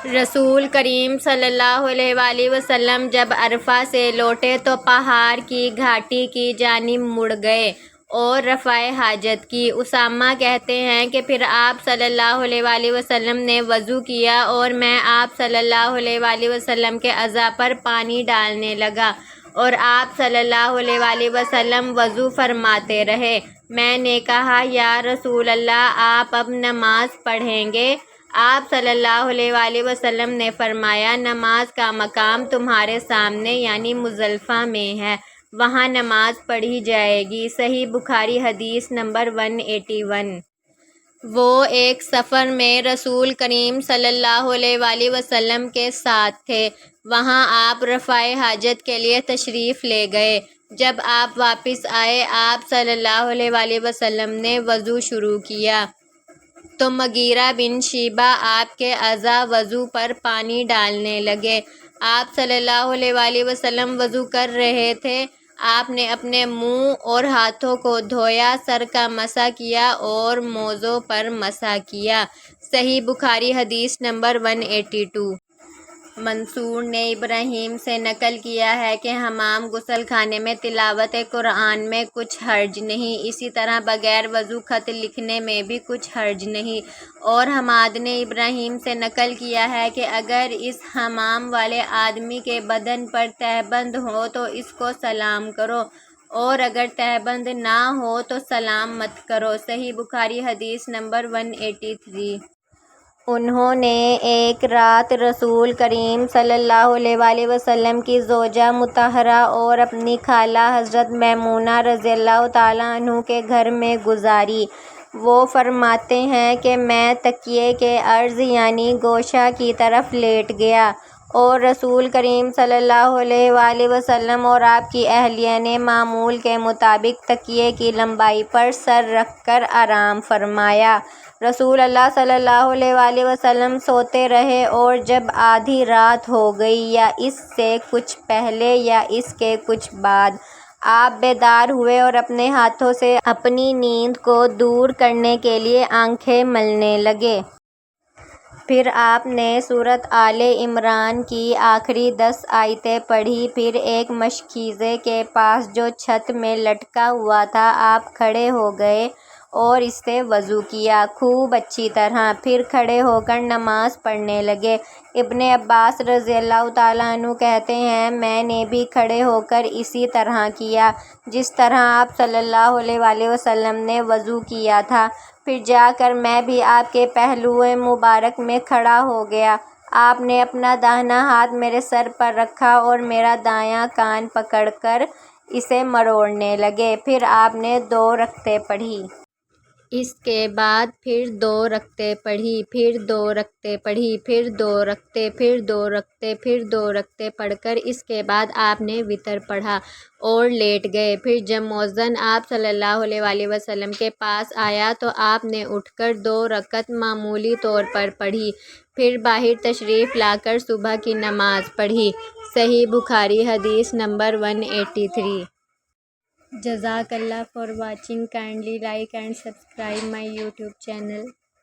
رسول کریم صلی اللہ علیہ وآلہ وسلم جب عرفہ سے لوٹے تو پہاڑ کی گھاٹی کی جانب مڑ گئے اور رفع حاجت کی۔ اسامہ کہتے ہیں کہ پھر آپ صلی اللہ علیہ وآلہ وسلم نے وضو کیا اور میں آپ صلی اللہ علیہ وآلہ وسلم کے اعضاء پر پانی ڈالنے لگا اور آپ صلی اللہ علیہ وآلہ وسلم وضو فرماتے رہے۔ میں نے کہا یا رسول اللہ آپ اب نماز پڑھیں گے؟ آپ صلی اللہ علیہ وآلہ وسلم نے فرمایا نماز کا مقام تمہارے سامنے یعنی مزدلفہ میں ہے، وہاں نماز پڑھی جائے گی۔ صحیح بخاری حدیث نمبر 181۔ وہ ایک سفر میں رسول کریم صلی اللہ علیہ وآلہ وسلم کے ساتھ تھے، وہاں آپ رفع حاجت کے لیے تشریف لے گئے۔ جب آپ واپس آئے آپ صلی اللہ علیہ وآلہ وسلم نے وضو شروع کیا تو مغیرہ بن شعبہ آپ کے اعضاء وضو پر پانی ڈالنے لگے۔ آپ صلی اللہ علیہ وآلہ وسلم وضو کر رہے تھے، آپ نے اپنے منہ اور ہاتھوں کو دھویا، سر کا مسح کیا اور موزوں پر مسح کیا۔ صحیح بخاری حدیث نمبر 182۔ منصور نے ابراہیم سے نقل کیا ہے کہ حمام غسل خانے میں تلاوت قرآن میں کچھ حرج نہیں، اسی طرح بغیر وضو خط لکھنے میں بھی کچھ حرج نہیں۔ اور حماد نے ابراہیم سے نقل کیا ہے کہ اگر اس حمام والے آدمی کے بدن پر تہبند ہو تو اس کو سلام کرو اور اگر تہبند نہ ہو تو سلام مت کرو۔ صحیح بخاری حدیث نمبر 183۔ انہوں نے ایک رات رسول کریم صلی اللہ علیہ وآلہ وسلم کی زوجہ مطہرہ اور اپنی خالہ حضرت میمونہ رضی اللہ تعالیٰ عنہ کے گھر میں گزاری۔ وہ فرماتے ہیں کہ میں تکیے کے عرض یعنی گوشہ کی طرف لیٹ گیا اور رسول کریم صلی اللہ علیہ وآلہ وسلم اور آپ کی اہلیہ نے معمول کے مطابق تکیے کی لمبائی پر سر رکھ کر آرام فرمایا۔ رسول اللہ صلی اللہ علیہ وآلہ وسلم سوتے رہے اور جب آدھی رات ہو گئی یا اس سے کچھ پہلے یا اس کے کچھ بعد آپ بیدار ہوئے اور اپنے ہاتھوں سے اپنی نیند کو دور کرنے کے لیے آنکھیں ملنے لگے۔ پھر آپ نے سورۃ آل عمران کی آخری 10 آیتیں پڑھی، پھر ایک مشکیزے کے پاس جو چھت میں لٹکا ہوا تھا آپ کھڑے ہو گئے اور اس سے وضو کیا خوب اچھی طرح، پھر کھڑے ہو کر نماز پڑھنے لگے۔ ابن عباس رضی اللہ تعالیٰ عنہ کہتے ہیں میں نے بھی کھڑے ہو کر اسی طرح کیا جس طرح آپ صلی اللہ علیہ وآلہ وسلم نے وضو کیا تھا، پھر جا کر میں بھی آپ کے پہلو مبارک میں کھڑا ہو گیا، آپ نے اپنا داہنا ہاتھ میرے سر پر رکھا اور میرا دایاں کان پکڑ کر اسے مروڑنے لگے، پھر آپ نے 2 رکعتیں پڑھی۔ اس کے بعد پھر 2 رکعتیں پڑھی، پھر 2 رکعتیں پڑھی، پھر 2 رکعتیں، پھر 2 رکعتیں، پھر 2 رکعتیں پڑھ کر اس کے بعد آپ نے وتر پڑھا اور لیٹ گئے۔ پھر جب مؤذن آپ صلی اللہ علیہ وآلہ وسلم کے پاس آیا تو آپ نے اٹھ کر 2 رکعت معمولی طور پر پڑھی، پھر باہر تشریف لا کر صبح کی نماز پڑھی۔ صحیح بخاری حدیث نمبر 183۔ جزاک اللہ for watching. Kindly like and subscribe my YouTube channel.